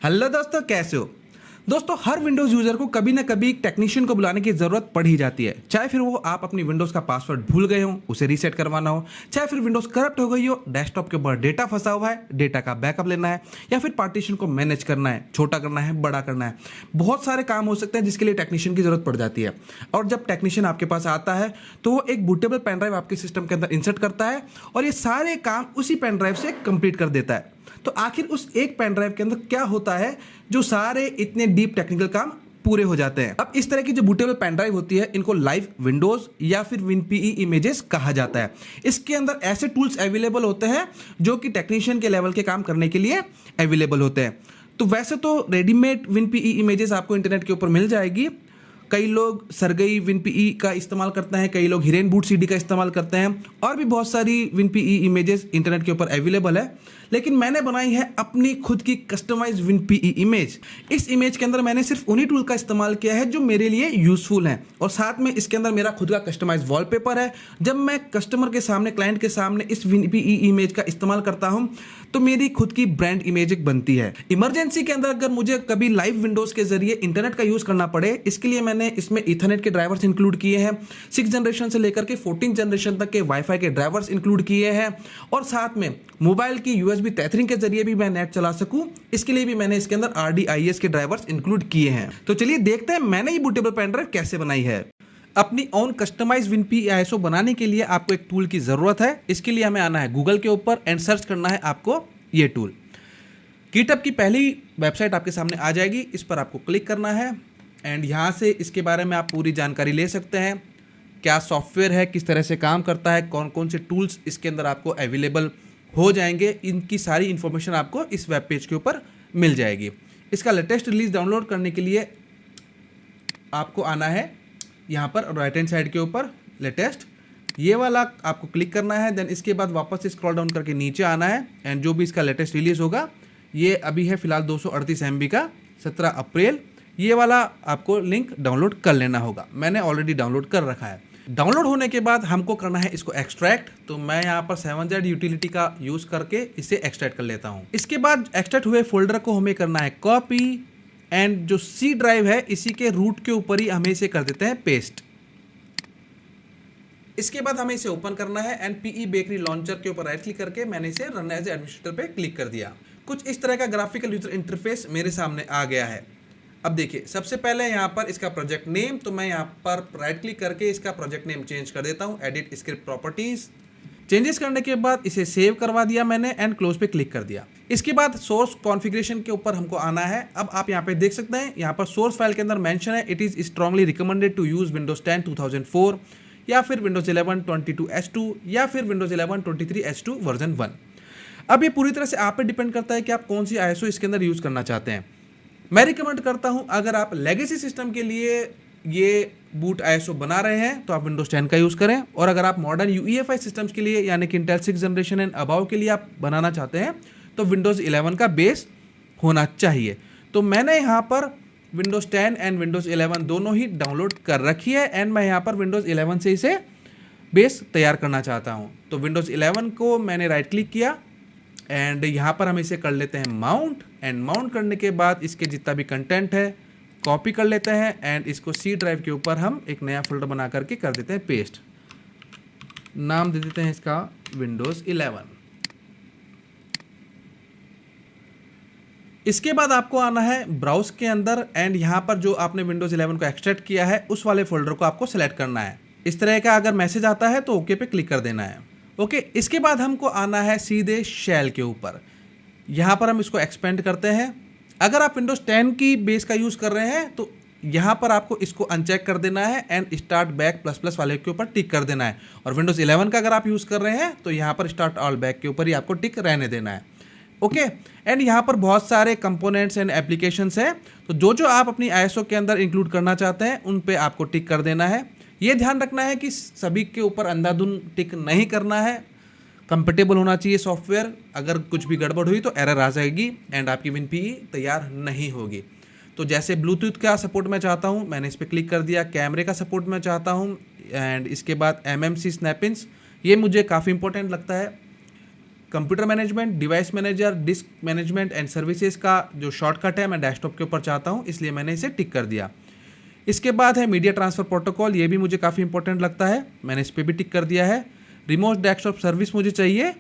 Hello दोस्तों, कैसे हो। दोस्तों, हर विंडोज़ यूज़र को कभी ना कभी एक टेक्नीशियन को बुलाने की ज़रूरत पड़ ही जाती है। चाहे फिर वो आप अपनी विंडोज़ का पासवर्ड भूल गए हो, उसे रीसेट करवाना हो, चाहे फिर विंडोज़ करप्ट हो गई हो, डेस्कटॉप के ऊपर डेटा फंसा हुआ है, डेटा का बैकअप लेना है, या फिर पार्टीशन को मैनेज करना है, छोटा करना है, बड़ा करना है। बहुत सारे काम हो सकते हैं जिसके लिए टेक्नीशियन की ज़रूरत पड़ जाती है। और जब टेक्नीशियन आपके पास आता है तो वो एक बूटेबल पेन ड्राइव आपके सिस्टम के अंदर इंसर्ट करता है और ये सारे काम उसी पेन ड्राइव से कंप्लीट कर देता है। तो आखिर उस एक पेन ड्राइव के अंदर क्या होता है जो सारे इतने डीप टेक्निकल काम पूरे हो जाते हैं। अब इस तरह की जो बूटेबल पेन ड्राइव होती है, इनको लाइव विंडोज या फिर WinPE इमेजेस कहा जाता है। इसके अंदर ऐसे टूल्स अवेलेबल होते हैं जो कि टेक्नीशियन के लेवल के काम करने के लिए अवेलेबल होते हैं। तो वैसे तो रेडीमेड WinPE इमेजेस आपको इंटरनेट के ऊपर मिल जाएगी। कई लोग सरगई WinPE का इस्तेमाल करते हैं, कई लोग हिरेन बूट CD का इस्तेमाल करते हैं, और भी बहुत सारी WinPE इमेजेस इंटरनेट के ऊपर अवेलेबल है। लेकिन मैंने बनाई है अपनी खुद की कस्टमाइज्ड WinPE इमेज। इस इमेज के अंदर मैंने सिर्फ उन्हीं टूल का इस्तेमाल किया है जो मेरे लिए यूजफुल हैं, और साथ में इसके अंदर मेरा खुद का कस्टमाइज्ड वॉलपेपर है। जब मैं कस्टमर के सामने, क्लाइंट के सामने इस WinPE इमेज का इस्तेमाल करता हूं तो मेरी खुद की ब्रांड इमेज एक बनती है। इमरजेंसी के अंदर अगर मुझे कभी लाइव विंडोज के जरिए इंटरनेट का यूज करना पड़े, इसके लिए मैंने इसमें ईथरनेट के ड्राइवर्स इंक्लूड किए हैं। 6 जनरेशन से लेकर के 14 जनरेशन तक के वाईफाई के ड्राइवर्स इंक्लूड किए हैं, और साथ में मोबाइल की USB तैथरिंग के जरिए भी मैं नेट चला सकूं, इसके लिए भी मैंने इसके अंदर RDIS के ड्राइवर्स इंक्लूड किए हैं। तो चलिए देखते हैं मैंने ये बूटेबल पेन ड्राइव कैसे बनाई है। अपनी ओन कस्टमाइज WinPE ISO बनाने के लिए आपको एक टूल की जरूरत है। इसके लिए हमें आना है गूगल के ऊपर एंड सर्च करना है आपको ये टूल। गिटहब की पहली वेबसाइट आपके सामने आ जाएगी, इस पर आपको क्लिक करना है एंड यहाँ से इसके बारे में आप पूरी जानकारी ले सकते हैं। क्या सॉफ्टवेयर है, किस तरह से काम करता है, कौन कौन से टूल्स इसके अंदर आपको अवेलेबल हो जाएंगे, इनकी सारी इन्फॉर्मेशन आपको इस वेब पेज के ऊपर मिल जाएगी। इसका लेटेस्ट रिलीज डाउनलोड करने के लिए आपको आना है यहाँ पर राइट हैंड साइड के ऊपर लेटेस्ट, ये वाला आपको क्लिक करना है। देन इसके बाद वापस से स्क्रॉल डाउन करके नीचे आना है एंड जो भी इसका लेटेस्ट रिलीज होगा, ये अभी है फिलहाल 238 MB का, 17 अप्रैल, ये वाला आपको लिंक डाउनलोड कर लेना होगा। मैंने ऑलरेडी डाउनलोड कर रखा है। डाउनलोड होने के बाद हमको करना है इसको एक्सट्रैक्ट, तो मैं यहाँ पर 7Z यूटिलिटी का यूज करके इसे एक्सट्रैक्ट कर लेता हूँ। इसके बाद एक्सट्रैक्ट हुए फोल्डर को हमें करना है कॉपी एंड जो C ड्राइव है इसी के रूट के ऊपर ही हमें इसे कर देते हैं पेस्ट। इसके बाद हमें इसे ओपन करना है एंड PE बेकरी लॉन्चर के ऊपर राइट क्लिक करके मैंने इसे रन एज एडमिनिस्ट्रेटर पे क्लिक कर दिया। कुछ इस तरह का ग्राफिकल यूजर इंटरफेस मेरे सामने आ गया है। अब देखिए, सबसे पहले यहाँ पर इसका प्रोजेक्ट नेम, तो मैं यहाँ पर राइट क्लिक करके इसका प्रोजेक्ट नेम चेंज कर देता हूँ, एडिट स्क्रिप्ट प्रॉपर्टीज। चेंजेस करने के बाद इसे सेव करवा दिया मैंने एंड क्लोज पे क्लिक कर दिया। इसके बाद सोर्स कॉन्फ़िगरेशन के ऊपर हमको आना है। अब आप यहाँ पे देख सकते हैं, यहाँ पर सोर्स फाइल के अंदर मेंशन है it is strongly recommended to use Windows 10 2004 या फिर विंडोज 11 22H2 या फिर विंडोज 11 23H2 वर्जन 1। अब ये पूरी तरह से आप पे डिपेंड करता है कि आप कौन सी ISO इसके अंदर यूज करना चाहते हैं। मैं रिकमेंड करता हूं, अगर आप लेगेसी सिस्टम के लिए ये बूट ISO बना रहे हैं तो आप विंडोज 10 का यूज़ करें, और अगर आप मॉडर्न UEFI सिस्टम्स के लिए यानी कि इंटेल 6 जनरेशन एंड अबाव के लिए आप बनाना चाहते हैं तो विंडोज 11 का बेस होना चाहिए। तो मैंने यहाँ पर विंडोज 10 एंड विंडोज 11 दोनों ही डाउनलोड कर रखी है एंड मैं यहाँ पर विंडोज 11 से इसे बेस तैयार करना चाहता हूँ। तो विंडोज 11 को मैंने राइट क्लिक किया एंड यहाँ पर हम इसे कर लेते हैं माउंट, एंड माउंट करने के बाद इसके जितना भी कंटेंट है कॉपी कर लेते हैं एंड इसको C ड्राइव के ऊपर हम एक नया फोल्डर बना करके कर देते हैं पेस्ट। नाम दे देते हैं इसका विंडोज 11। इसके बाद आपको आना है ब्राउज के अंदर एंड यहाँ पर जो आपने विंडोज 11 को एक्सट्रैक्ट किया है उस वाले फोल्डर को आपको सेलेक्ट करना है। इस तरह का अगर मैसेज आता है तो ओके पे क्लिक कर देना है। ओके, इसके बाद हमको आना है सीधे शेल के ऊपर। यहाँ पर हम इसको एक्सपेंड करते हैं। अगर आप विंडोज 10 की बेस का यूज़ कर रहे हैं तो यहाँ पर आपको इसको अनचेक कर देना है and start back plus plus वाले के ऊपर टिक कर देना है, और विंडोज 11 का अगर आप यूज़ कर रहे हैं तो यहाँ पर स्टार्ट ऑल बैक के ऊपर ही आपको टिक रहने देना है। ओके, एंड यहाँ पर बहुत सारे कंपोनेंट्स एंड एप्लीकेशंस हैं, तो जो जो आप अपनी ISO के अंदर इंक्लूड करना चाहते हैं उन पे आपको टिक कर देना है। ये ध्यान रखना है कि सभी के ऊपर अंधाधुंध टिक नहीं करना है, कंपेटेबल होना चाहिए सॉफ्टवेयर। अगर कुछ भी गड़बड़ हुई तो एरर आ जाएगी एंड आपकी WinPE तैयार नहीं होगी। तो जैसे ब्लूटूथ का सपोर्ट मैं चाहता हूँ, मैंने इस पर क्लिक कर दिया। कैमरे का सपोर्ट मैं चाहता हूँ एंड इसके बाद MMC स्नैपिंग्स, ये मुझे काफ़ी इंपॉर्टेंट लगता है। Computer management, device manager, disc management and services का जो शॉर्टकट है मैं डेस्कटॉप के ऊपर चाहता हूँ, इसलिए मैंने इसे टिक कर दिया। इसके बाद है मीडिया ट्रांसफ़र प्रोटोकॉल, ये भी मुझे काफ़ी इंपॉर्टेंट लगता है, मैंने इस पर भी टिक कर दिया है। रिमोट डेस्कटॉप सर्विस मुझे चाहिए।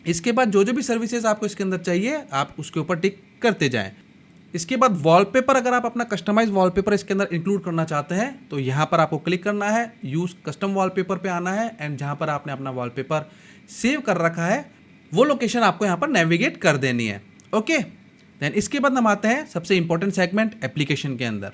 इसके बाद जो भी सर्विसेज आपको इसके अंदर चाहिए आप उसके ऊपर टिक करते जाएं। इसके बाद वॉलपेपर, अगर आप अपना कस्टमाइज वॉलपेपर इसके अंदर इंक्लूड करना चाहते हैं तो यहाँ पर आपको क्लिक करना है, यूज़ कस्टम वॉलपेपर पे आना है एंड जहाँ पर आपने अपना वॉलपेपर सेव कर रखा है वो लोकेशन आपको यहाँ पर नेविगेट कर देनी है। ओके, देन इसके बाद हम आते हैं सबसे इंपॉर्टेंट सेगमेंट एप्लीकेशन के अंदर।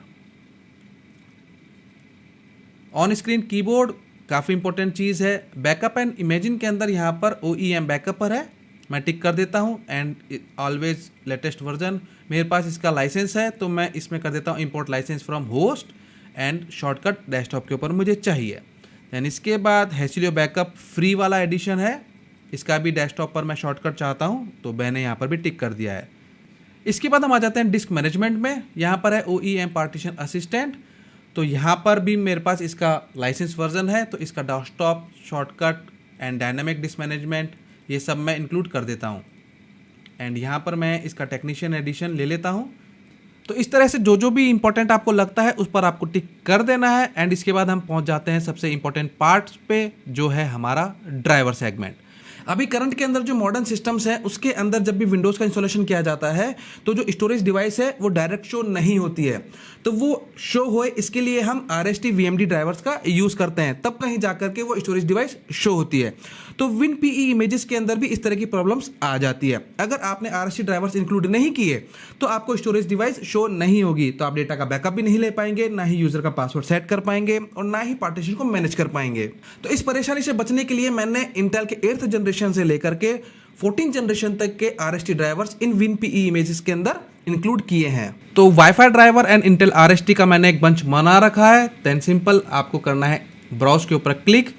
ऑन स्क्रीन कीबोर्ड काफ़ी इंपॉर्टेंट चीज़ है। बैकअप एंड इमेजिन के अंदर यहाँ पर OEM बैकअप पर है, मैं टिक कर देता हूँ एंड ऑलवेज लेटेस्ट वर्जन। मेरे पास इसका लाइसेंस है तो मैं इसमें कर देता हूँ import license from host and shortcut desktop के ऊपर मुझे चाहिए। दैन इसके बाद हैसिलियो बैकअप फ्री वाला एडिशन है, इसका भी डेस्कटॉप पर मैं शॉर्टकट चाहता हूँ तो मैंने यहाँ पर भी टिक कर दिया है। इसके बाद हम आ जाते हैं डिस्क मैनेजमेंट में, यहाँ पर है OEM पार्टीशन असिस्टेंट, तो यहाँ पर भी मेरे पास इसका लाइसेंस वर्जन है तो इसका desktop shortcut and dynamic disc management ये सब मैं इंक्लूड कर देता हूँ एंड यहाँ पर मैं इसका टेक्नीशियन एडिशन ले लेता हूँ। तो इस तरह से जो भी इंपॉर्टेंट आपको लगता है उस पर आपको टिक कर देना है एंड इसके बाद हम पहुँच जाते हैं सबसे इंपॉर्टेंट पार्ट्स पे जो है हमारा ड्राइवर सेगमेंट। अभी करंट के अंदर जो मॉडर्न सिस्टम्स हैं उसके अंदर जब भी विंडोज़ का इंस्टॉलेशन किया जाता है तो जो स्टोरेज डिवाइस है वो डायरेक्ट शो नहीं होती है, तो वो शो होए इसके लिए हम RST VMD ड्राइवर्स का यूज़ करते हैं, तब कहीं जाकर के वो स्टोरेज डिवाइस शो होती है। तो WinPE इमेजेस के अंदर भी इस तरह की प्रॉब्लम्स आ जाती है। अगर आपने RST ड्राइवर्स इंक्लूड नहीं किए तो आपको स्टोरेज डिवाइस शो नहीं होगी, तो आप डेटा का बैकअप भी नहीं ले पाएंगे, ना ही यूज़र का पासवर्ड सेट कर पाएंगे और ना ही पार्टीशन को मैनेज कर पाएंगे। तो इस परेशानी से बचने के लिए मैंने इंटेल के 8th जनरेशन से लेकर के 14 जनरेशन तक के RST ड्राइवर्स इन WinPE इमेजेस के अंदर इंक्लूड किए हैं। तो wifi driver and Intel RST का मैंने एक बंच बना रखा है। देन सिंपल आपको करना है ब्राउज के ऊपर क्लिक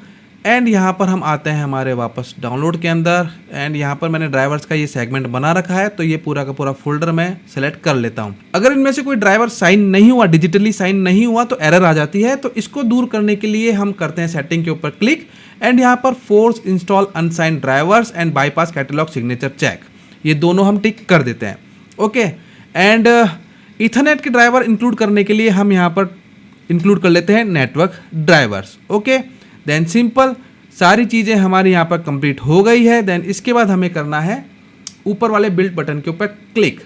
एंड यहाँ पर हम आते हैं हमारे वापस डाउनलोड के अंदर एंड यहाँ पर मैंने ड्राइवर्स का ये सेगमेंट बना रखा है, तो ये पूरा का पूरा फोल्डर मैं सेलेक्ट कर लेता हूँ। अगर इनमें से कोई ड्राइवर साइन नहीं हुआ, डिजिटली साइन नहीं हुआ तो एरर आ जाती है, तो इसको दूर करने के लिए हम करते हैं सेटिंग के ऊपर क्लिक एंड यहाँ पर force install unsigned drivers and bypass catalog signature check, ये दोनों हम टिक कर देते हैं। ओके, एंड ईथरनेट के ड्राइवर इंक्लूड करने के लिए हम यहाँ पर इंक्लूड कर लेते हैं network drivers. Okay, then simple सारी चीज़ें हमारी यहाँ पर कंप्लीट हो गई है। देन इसके बाद हमें करना है ऊपर वाले बिल्ड बटन के ऊपर क्लिक।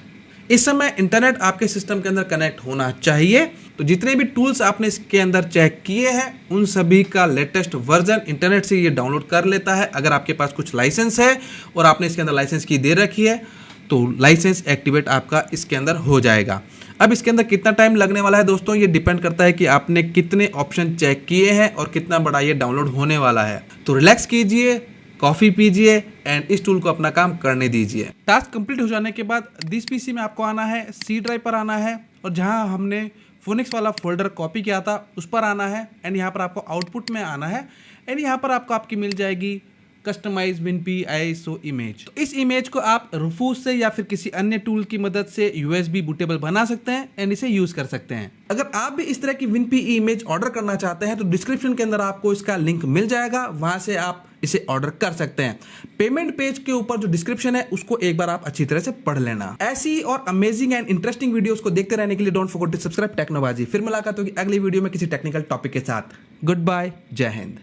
इस समय इंटरनेट आपके सिस्टम के अंदर कनेक्ट होना चाहिए, तो जितने भी टूल्स आपने इसके अंदर चेक किए हैं उन सभी का लेटेस्ट वर्जन इंटरनेट से ये डाउनलोड कर लेता है। अगर आपके पास कुछ लाइसेंस है और आपने इसके अंदर लाइसेंस की दे रखी है तो लाइसेंस एक्टिवेट आपका इसके अंदर हो जाएगा। अब इसके अंदर कितना टाइम लगने वाला है दोस्तों, ये डिपेंड करता है कि आपने कितने ऑप्शन चेक किए हैं और कितना बड़ा ये डाउनलोड होने वाला है। तो रिलैक्स कीजिए, कॉफ़ी पीजिए एंड इस टूल को अपना काम करने दीजिए। टास्क कंप्लीट हो जाने के बाद दिस पीसी में आपको आना है, C ड्राइव पर आना है और जहां हमने फोनिक्स वाला फोल्डर कॉपी किया था उस पर आना है एंड यहाँ पर आपको आउटपुट में आना है एंड यहाँ पर आपको आपकी मिल जाएगी कस्टमाइज WinPE ISO इमेज। तो इस इमेज को आप रूफूस से या फिर किसी अन्य टूल की मदद से USB बूटेबल बना सकते हैं एंड इसे यूज कर सकते हैं। अगर आप भी इस तरह की WinPE इमेज ऑर्डर करना चाहते हैं तो डिस्क्रिप्शन के अंदर आपको इसका लिंक मिल जाएगा, वहां से आप इसे ऑर्डर कर सकते हैं। पेमेंट पेज के ऊपर जो डिस्क्रिप्शन है उसको एक बार आप अच्छी तरह से पढ़ लेना। ऐसी और अमेजिंग एंड इंटरेस्टिंग वीडियोस को देखते रहने के लिए don't forget to subscribe Technobaazi. फिर मुलाकात होगी अगली वीडियो में किसी टेक्निकल टॉपिक के साथ। गुड बाय, जय हिंद।